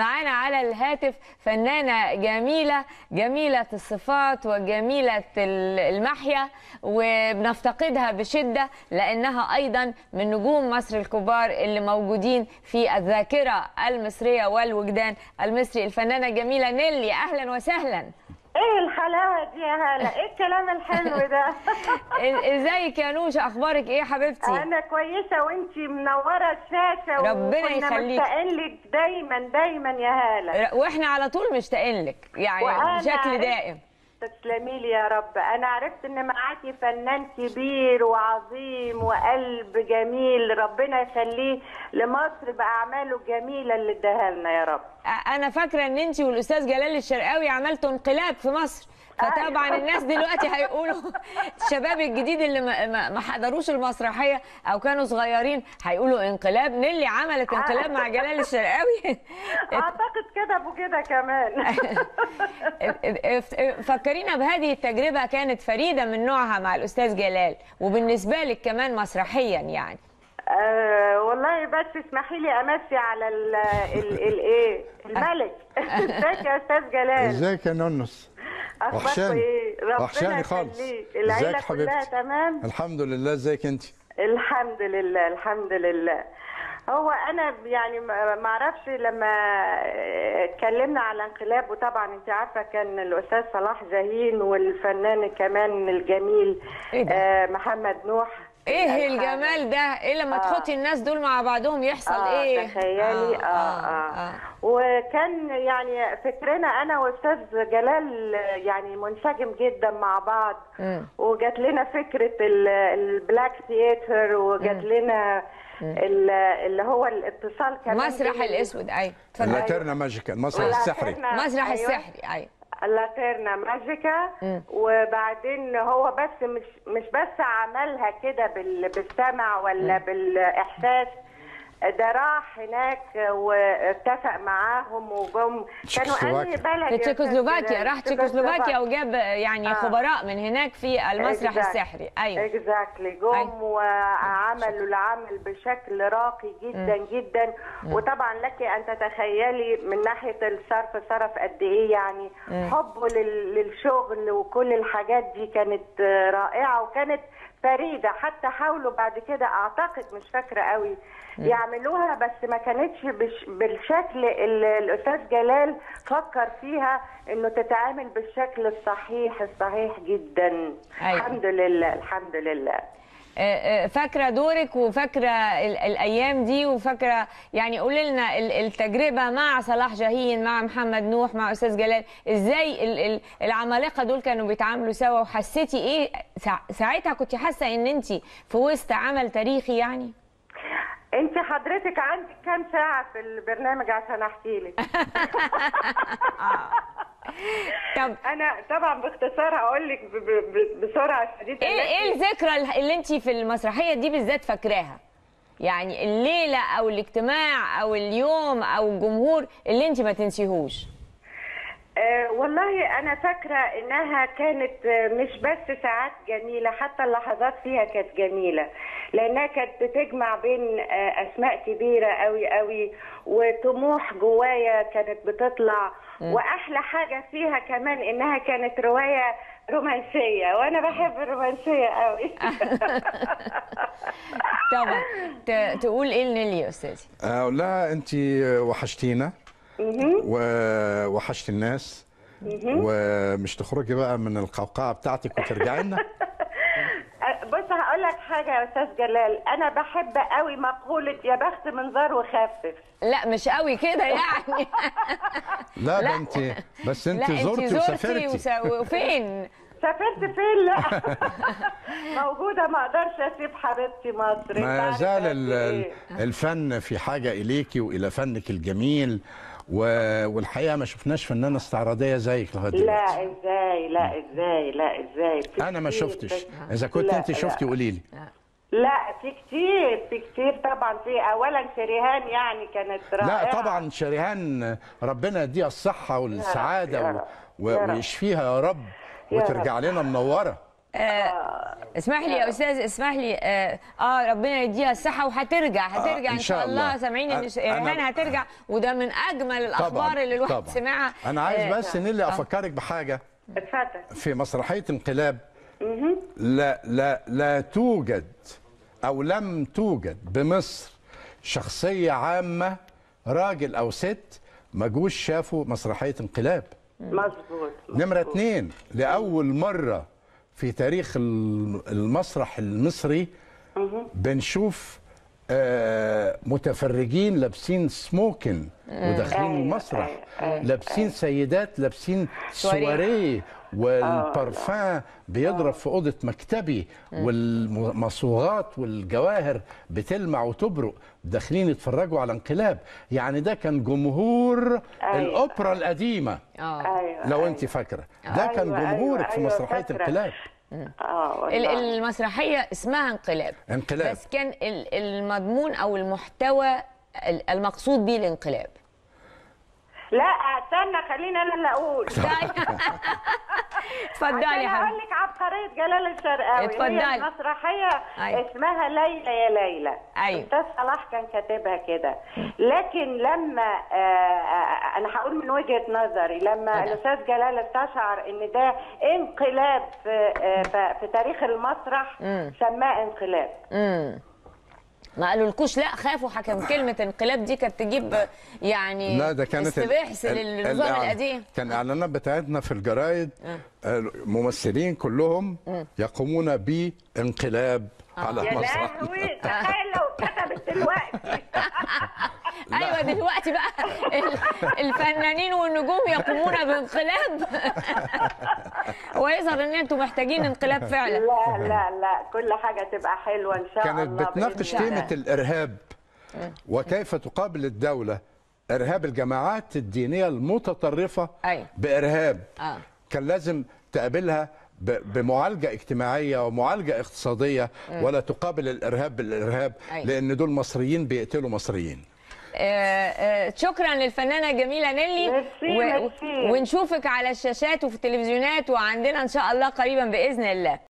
معانا على الهاتف فنانة جميلة، جميلة الصفات وجميلة المحيا، وبنفتقدها بشدة لأنها أيضا من نجوم مصر الكبار اللي موجودين في الذاكرة المصرية والوجدان المصري. الفنانة الجميلة نيلي، أهلا وسهلا. ايه الحلاوه دي يا هلا؟ ايه الكلام الحلو ده؟ ازيك يا نوشة؟ اخبارك ايه يا حبيبتي؟ انا كويسه وانتي منوره الشاشه. ربنا يخليك. مشتاقين لك دايما دايما يا هلا، واحنا على طول مشتاقين لك يعني بشكل دائم. تسلمي لي يا رب. انا عرفت ان معاكي فنان كبير وعظيم وقلب جميل، ربنا يخليه لمصر باعماله الجميله اللي اداها لنا يا رب. انا فاكره ان انت والاستاذ جلال الشرقاوي عملتوا انقلاب في مصر، فطبعا الناس دلوقتي هيقولوا الشباب الجديد اللي ما حضروش المسرحيه او كانوا صغيرين هيقولوا انقلاب. نيلي عملت انقلاب مع جلال الشرقاوي. اعتقد كده ابو كده كمان. فكرينا بهذه التجربه، كانت فريده من نوعها مع الاستاذ جلال، وبالنسبه لك كمان مسرحيا يعني. والله بس اسمحي لي امسي على الايه الملك. ازيك يا استاذ جلال؟ ازيك يا نونس؟ وحشاني. وحشاني خالص. العيله كلها تمام؟ الحمد لله. ازيك انت؟ الحمد لله الحمد لله. هو انا يعني ما اعرفش، لما اتكلمنا على انقلاب، وطبعا انت عارفه كان الاستاذ صلاح جاهين والفنان كمان الجميل محمد نوح. ايه الجمال ده؟ ايه لما تحطي الناس دول مع بعضهم يحصل ايه؟ تخيلي. وكان يعني فكرنا انا واستاذ جلال يعني منسجم جدا مع بعض. وجات لنا فكره البلاك ثياتر، وجات لنا اللي هو الاتصال كمان مسرح الاسود. ايوه اللاتيرنا ماجيكال، المسرح السحري. مسرح السحري. ايوه اللاتيرنا ماجيكا. وبعدين هو بس مش بس عملها كده بالسمع ولا بالاحساس، ده راح هناك واتفق معاهم وجم. كانوا انهي بلد؟ في تشيكوسلوفاكيا. راح تشيكوسلوفاكيا وجاب يعني خبراء من هناك في المسرح السحري. ايوه اكزاكتلي. جم وعملوا العمل بشكل راقي جدا جدا. وطبعا لك ان تتخيلي من ناحيه الصرف، صرف قد ايه يعني. حبه للشغل وكل الحاجات دي كانت رائعه وكانت فريده. حتى حاولوا بعد كده، اعتقد مش فاكره قوي، يعملوها بس ما كانتش بالشكل اللي الاستاذ جلال فكر فيها، انه تتعامل بالشكل الصحيح جدا. أيوة. الحمد لله الحمد لله. فاكره دورك وفاكره الايام دي، وفاكره يعني قولي لنا التجربه مع صلاح جاهين، مع محمد نوح، مع استاذ جلال، ازاي العمالقه دول كانوا بيتعاملوا سوا، وحسيتي ايه ساعتها؟ كنت حاسه ان انت في وسط عمل تاريخي يعني؟ انت حضرتك عندك كام ساعه في البرنامج عشان احكي لك؟ طب انا طبعا باختصار هقول لك بسرعه شديده. ايه الذكرى اللي انت في المسرحيه دي بالذات فاكراها؟ يعني الليله او الاجتماع او اليوم او الجمهور اللي انت ما تنسيهوش. والله أنا فاكرة إنها كانت مش بس ساعات جميلة، حتى اللحظات فيها كانت جميلة، لأنها كانت بتجمع بين أسماء كبيرة قوي قوي وطموح جوايا كانت بتطلع. وأحلى حاجة فيها كمان إنها كانت رواية رومانسية، وأنا بحب الرومانسية قوي. طبعا. تقول إيه لنيلي يا أستاذي؟ أقول لها أنت وحشتينا ووحشت الناس، ومش تخرجي بقى من القوقعه بتاعتك وترجعي لنا. بص هقول لك حاجه يا استاذ جلال، انا بحب قوي مقوله يا بخت منظر وخفف. لا مش قوي كده يعني. لا ده انت بس انت زرتي وسافرتي. وفين؟ سافرت فين؟ لا موجوده، ما اقدرش اسيب حبيبتي مصر. ما زال الفن في حاجه اليكي والى فنك الجميل، والحقيقه ما شفناش فنانه استعراضيه زيك لغايه دلوقتي. لا ازاي انا ما شفتش. اذا كنت انت شفتي قولي لي. لا في كتير طبعا. في اولا شريهان يعني كانت رائعه. لا طبعا شريهان ربنا يديها الصحه والسعاده ويشفيها يا رب وترجع لنا منوره. اسمح لي يا استاذ، اسمح لي. ربنا يديها الصحه وهترجع ان شاء الله. سامعين ان ريهان هترجع، وده من اجمل الاخبار اللي الواحد سمعها. انا عايز بس نيلي افكرك بحاجه. اتفضل. في مسرحيه انقلاب لا توجد او لم توجد بمصر شخصيه عامه راجل او ست ما جوش شافوا مسرحيه انقلاب. مظبوط. نمره 2، لاول مره في تاريخ المسرح المصري بنشوف متفرجين لابسين سموكن وداخلين المسرح، لابسين سيدات لابسين سواريه، والبارفان بيضرب في اوضه مكتبي، والمصوغات والجواهر بتلمع وتبرق، داخلين يتفرجوا على انقلاب. يعني ده كان جمهور الاوبرا القديمه. لو انت فاكره ده كان جمهورك في مسرحيه انقلاب. المسرحيه اسمها انقلاب، بس كان المضمون او المحتوى المقصود به الانقلاب. لا استنى، خليني انا اللي اقول. اتفضلي يا حبيبتي. هقول لك عبقريه جلال الشرقاوي. اتفضلي. هي المسرحيه اسمها ليلى يا ليلى. استاذ صلاح كان كاتبها كده، لكن لما انا هقول من وجهه نظري، لما الاستاذ جلال استشعر ان ده انقلاب في تاريخ المسرح سماه انقلاب. ما قالولكوش لا، خافوا حكم كلمة انقلاب دي كانت تجيب يعني لا، ده كانت استباحث للنظام القديم. كان الاعلانات بتاعتنا في الجرايد ممثلين كلهم يقومون بانقلاب على المسرح. يا لهوي، تخيل لو كتبت دلوقتي. ايوه دلوقتي بقى الفنانين والنجوم يقومون بانقلاب. ويظهر ان انتم محتاجين انقلاب فعلا. لا لا لا، كل حاجه تبقى حلوه ان شاء الله. كانت بتناقش قيمه الارهاب وكيف تقابل الدوله ارهاب الجماعات الدينيه المتطرفه بارهاب. كان لازم تقابلها بمعالجه اجتماعيه ومعالجه اقتصاديه، ولا تقابل الارهاب بالارهاب، لان دول مصريين بيقتلوا مصريين. شكرا للفنانه جميله نيلي، ونشوفك على الشاشات وفي التلفزيونات وعندنا ان شاء الله قريبا باذن الله.